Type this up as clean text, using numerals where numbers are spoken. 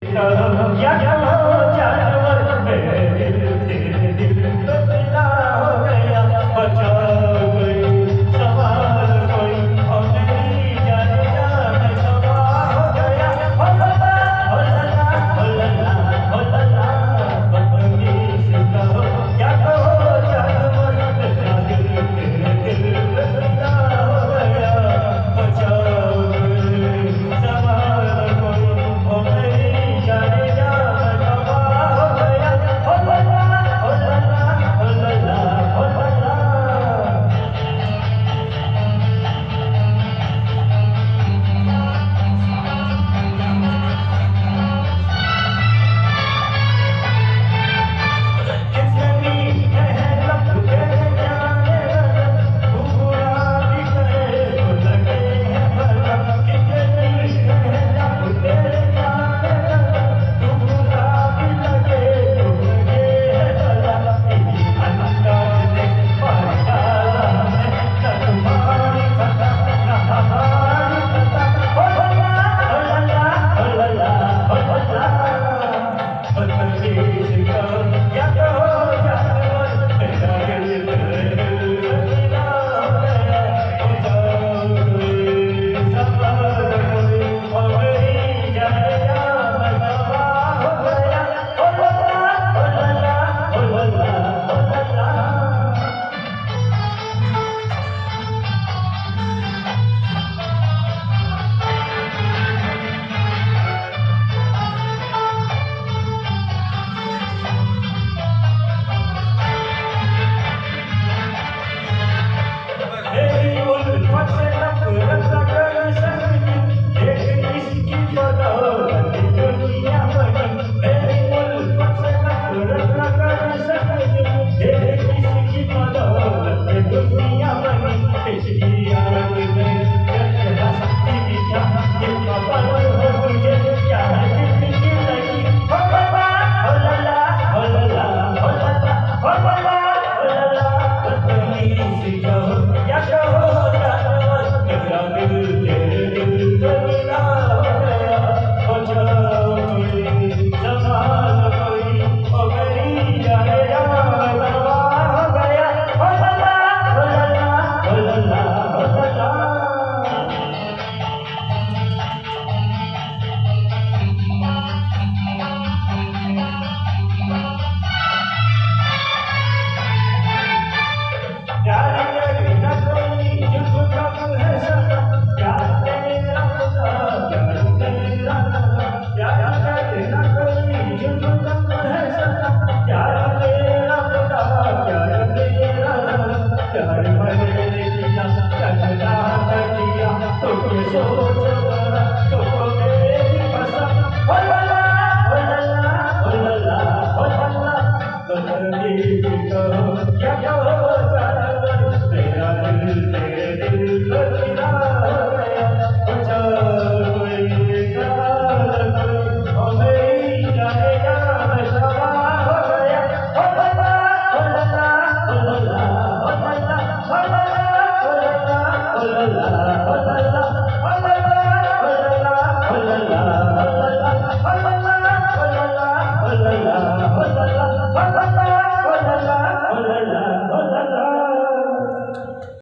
क्या हो जानवर मेरे दिल तेरे दिल पे फिदा हो गया बचा गई सवाल कोई और नहीं जाने जाने सवा हो गया हो लला हो लला हो लला हो लला बदतमीज का हो क्या हो जानवर मेरा दिल तेरे दिल पे फिदा हो गया बचा गई सवाल कोई और नहीं जाने जाने सवा हो गया हो लला हो लला हो लला हो लला कितनी मेहनत तेरे जाने तू बुरा भी करे तो लगे है भला कितनी मेहनत तेरे जाने तू बुरा भी लगे तो लगे है भला इसी अंदाज से मार डाला है न तुम्हारी खता न हमारी खता हो लला हो लला हो लला हो लला बदतमीज का क्या हो जानवर मेरा दिल फिदा हो गया हो जाओ सवाल कोई और नहीं जाने जाने सवा हो गया हो लला हो लला हो लला हो लला मेरी उल्फत से नफरत न कर सकती देख इसकी बदौलत दुनिया बनी मेरी उल्फत से नफरत न कर सकती देख इसकी बदौलत दुनिया बनी इसकी याद में जब हंसती क्या ये खबर हो मुझे क्या दिल की लगी हो लला हो लला हो लला हो लला हो लला हो लला बदतमीज का हो क्या हो जानवर मेरा दिल तेरे दिल पे फिदा हो गया हो जाओ कोई सवाल कोई ओ मेरी जाने जाने सवा हो गया हो लला हो लला हो लला हो लला प्यार करे न कोई जुल्म कब है सका प्यार तेरा खुदा प्यार तेरा सका प्यार करे न कोई जुल्म कब है